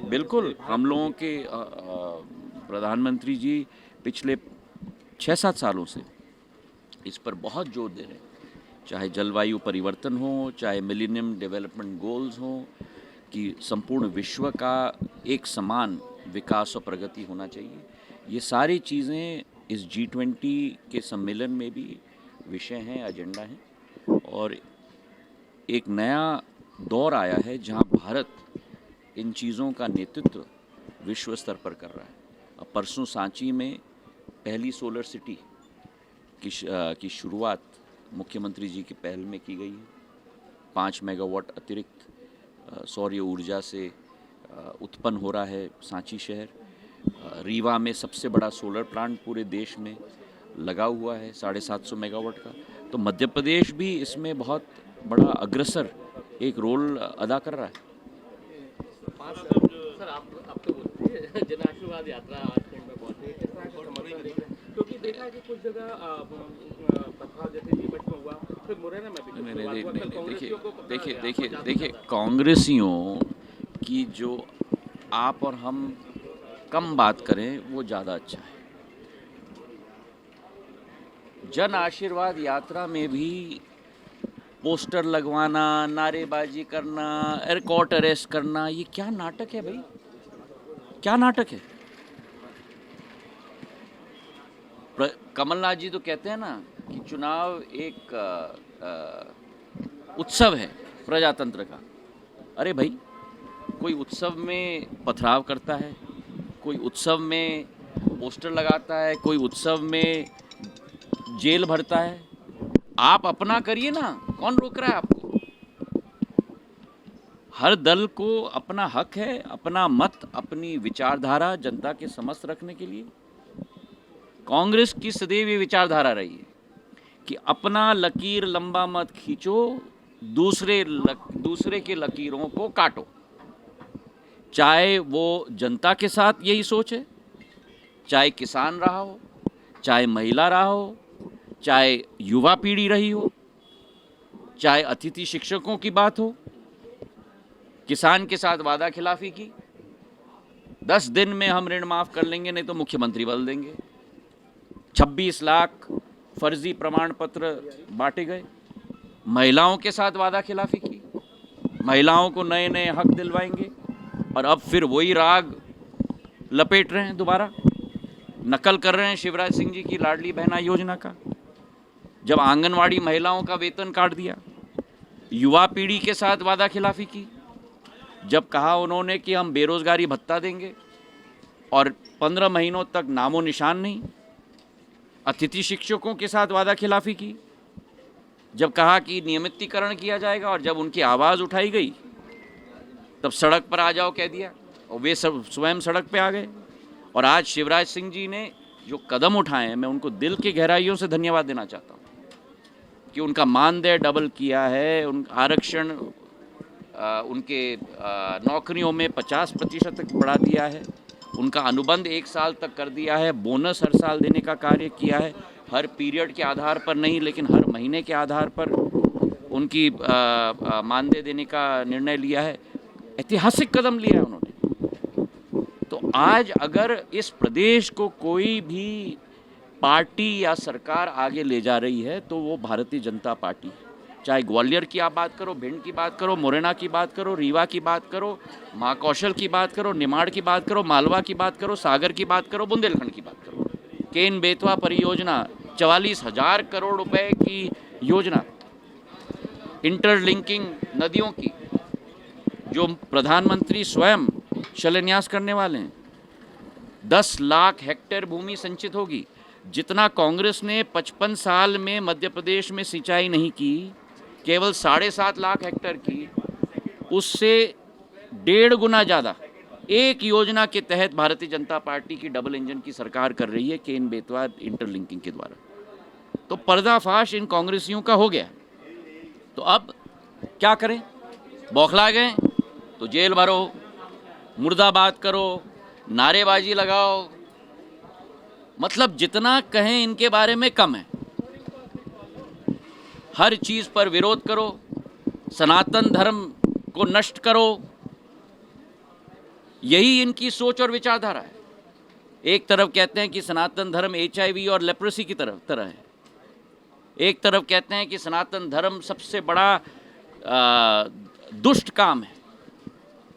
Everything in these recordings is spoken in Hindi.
बिल्कुल हम लोगों के प्रधानमंत्री जी पिछले 6-7 सालों से इस पर बहुत जोर दे रहे हैं, चाहे जलवायु परिवर्तन हो, चाहे मिलेनियम डेवलपमेंट गोल्स हो, कि संपूर्ण विश्व का एक समान विकास और प्रगति होना चाहिए। ये सारी चीज़ें इस G20 के सम्मेलन में भी विषय हैं, एजेंडा हैं। और एक नया दौर आया है जहां भारत इन चीज़ों का नेतृत्व विश्व स्तर पर कर रहा है। अब परसों सांची में पहली सोलर सिटी की शुरुआत मुख्यमंत्री जी की पहल में की गई है। 5 मेगावाट अतिरिक्त सौर ऊर्जा से उत्पन्न हो रहा है सांची शहर। रीवा में सबसे बड़ा सोलर प्लांट पूरे देश में लगा हुआ है 750 मेगावाट का। तो मध्य प्रदेश भी इसमें बहुत बड़ा अग्रसर एक रोल अदा कर रहा है। सर आप तो जन आशीर्वाद यात्रा आज कुंभ में पहुंची, किस तरह का समर्थन देख रहे हैं? क्योंकि देखा कि कुछ जगह पथराव जैसे नीमच में हुआ, फिर मुरैना में भी देखिए कांग्रेसियों की जो आप और हम कम बात करें वो ज़्यादा अच्छा है। जन आशीर्वाद यात्रा में भी पोस्टर लगवाना, नारेबाजी करना, एयरकोर्ट अरेस्ट करना, ये क्या नाटक है भाई? क्या नाटक है? कमलनाथ जी तो कहते हैं ना कि चुनाव एक उत्सव है प्रजातंत्र का। अरे भाई, कोई उत्सव में पथराव करता है, कोई उत्सव में पोस्टर लगाता है, कोई उत्सव में जेल भरता है। आप अपना करिए ना, कौन रोक रहा है आपको? हर दल को अपना हक है, अपना मत, अपनी विचारधारा जनता के समक्ष रखने के लिए। कांग्रेस की सदैव ये विचारधारा रही है कि अपना लकीर लंबा मत खींचो, दूसरे के लकीरों को काटो। चाहे वो जनता के साथ यही सोच है, चाहे किसान रहा हो, चाहे महिला रहा हो, चाहे युवा पीढ़ी रही हो, चाहे अतिथि शिक्षकों की बात हो। किसान के साथ वादा खिलाफी की, 10 दिन में हम ऋण माफ कर लेंगे, नहीं तो मुख्यमंत्री बदल देंगे। 26 लाख फर्जी प्रमाण पत्र बांटे गए। महिलाओं के साथ वादा खिलाफी की, महिलाओं को नए नए हक दिलवाएंगे, और अब फिर वही राग लपेट रहे हैं, दोबारा नकल कर रहे हैं शिवराज सिंह जी की लाडली बहना योजना का। जब आंगनवाड़ी महिलाओं का वेतन काट दिया, युवा पीढ़ी के साथ वादा खिलाफी की, जब कहा उन्होंने कि हम बेरोजगारी भत्ता देंगे और 15 महीनों तक नामो निशान नहीं। अतिथि शिक्षकों के साथ वादा खिलाफी की, जब कहा कि नियमितीकरण किया जाएगा, और जब उनकी आवाज़ उठाई गई तब सड़क पर आ जाओ कह दिया, और वे सब स्वयं सड़क पे आ गए। और आज शिवराज सिंह जी ने जो कदम उठाए हैं, मैं उनको दिल की गहराइयों से धन्यवाद देना चाहता हूँ कि उनका मानदेय डबल किया है, उन आरक्षण उनके नौकरियों में 50% तक बढ़ा दिया है, उनका अनुबंध 1 साल तक कर दिया है, बोनस हर साल देने का कार्य किया है, हर पीरियड के आधार पर नहीं लेकिन हर महीने के आधार पर उनकी मानदेय देने का निर्णय लिया है। ऐतिहासिक कदम लिया है उन्होंने। तो आज अगर इस प्रदेश को कोई भी पार्टी या सरकार आगे ले जा रही है तो वो भारतीय जनता पार्टी है। चाहे ग्वालियर की आप बात करो, भिंड की बात करो, मुरैना की बात करो, रीवा की बात करो, महाकौशल की बात करो, निमाड़ की बात करो, मालवा की बात करो, सागर की बात करो, बुंदेलखंड की बात करो। केन बेतवा परियोजना 44,000 करोड़ रुपए की योजना, इंटरलिंकिंग नदियों की, जो प्रधानमंत्री स्वयं शिलान्यास करने वाले हैं। 10 लाख हेक्टेयर भूमि संचित होगी। जितना कांग्रेस ने 55 साल में मध्य प्रदेश में सिंचाई नहीं की, केवल 7.5 लाख हेक्टेयर की, उससे 1.5 गुना ज़्यादा एक योजना के तहत भारतीय जनता पार्टी की डबल इंजन की सरकार कर रही है, केन बेतवा इंटरलिंकिंग के द्वारा। तो पर्दाफाश इन कांग्रेसियों का हो गया। तो अब क्या करें? बौखला गए तो जेल भरो, मुर्दाबाद करो, नारेबाजी लगाओ, मतलब जितना कहें इनके बारे में कम है। हर चीज़ पर विरोध करो, सनातन धर्म को नष्ट करो, यही इनकी सोच और विचारधारा है। एक तरफ कहते हैं कि सनातन धर्म HIV और लेप्रोसी की तरह है, एक तरफ कहते हैं कि सनातन धर्म सबसे बड़ा दुष्ट काम है,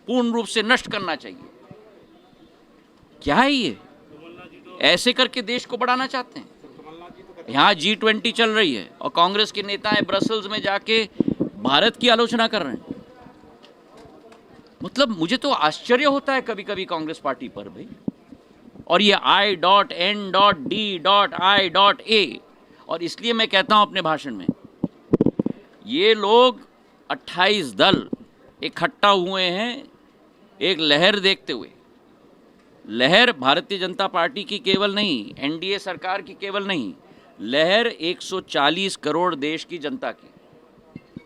पूर्ण रूप से नष्ट करना चाहिए। क्या है ये? ऐसे करके देश को बढ़ाना चाहते हैं। यहाँ G20 चल रही है और कांग्रेस के नेताएं ब्रसल्स में जाके भारत की आलोचना कर रहे हैं। मतलब मुझे तो आश्चर्य होता है कभी कभी कांग्रेस पार्टी पर भाई। और ये I.N.D.I.A, और इसलिए मैं कहता हूं अपने भाषण में, ये लोग 28 दल इकट्ठा हुए हैं एक लहर देखते हुए। लहर भारतीय जनता पार्टी की केवल नहीं, NDA सरकार की केवल नहीं, लहर 140 करोड़ देश की जनता की।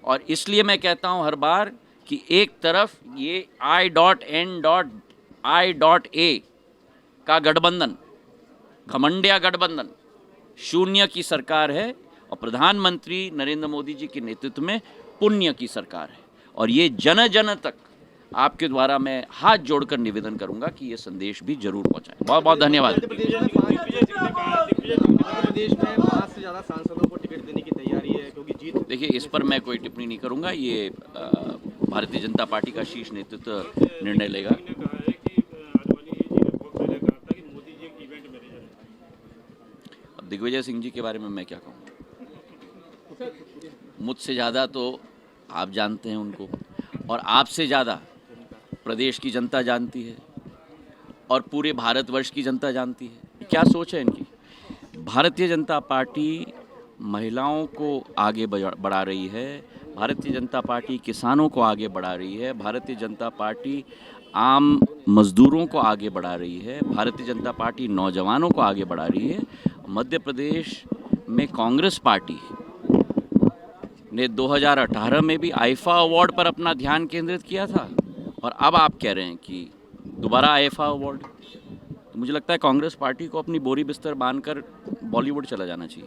और इसलिए मैं कहता हूं हर बार कि एक तरफ ये I.N.I.A का गठबंधन, घमंडिया गठबंधन, शून्य की सरकार है, और प्रधानमंत्री नरेंद्र मोदी जी के नेतृत्व में पुण्य की सरकार है। और ये जन जन तक आपके द्वारा मैं हाथ जोड़कर निवेदन करूंगा कि ये संदेश भी जरूर पहुंचाएं। बहुत बहुत धन्यवाद। प्रदेश में 5 से ज़्यादा सांसदों को टिकट देने की तैयारी है, क्योंकि जीत। देखिए, इस पर मैं कोई टिप्पणी नहीं करूंगा, ये भारतीय जनता पार्टी का शीर्ष नेतृत्व निर्णय लेगा। अब दिग्विजय सिंह जी के बारे में मैं क्या कहूँ, मुझसे ज़्यादा तो आप जानते हैं उनको, और आपसे ज़्यादा प्रदेश की जनता जानती है, और पूरे भारतवर्ष की जनता जानती है। क्या सोच है इनकी? भारतीय जनता पार्टी महिलाओं को आगे बढ़ा रही है, भारतीय जनता पार्टी किसानों को आगे बढ़ा रही है, भारतीय जनता पार्टी आम मजदूरों को आगे बढ़ा रही है, भारतीय जनता पार्टी नौजवानों को आगे बढ़ा रही है। मध्य प्रदेश में कांग्रेस पार्टी ने 2018 में भी आईफा अवार्ड पर अपना ध्यान केंद्रित किया था, और अब आप कह रहे हैं कि दोबारा आईफा अवार्ड। तो मुझे लगता है कांग्रेस पार्टी को अपनी बोरी बिस्तर बांधकर बॉलीवुड चला जाना चाहिए।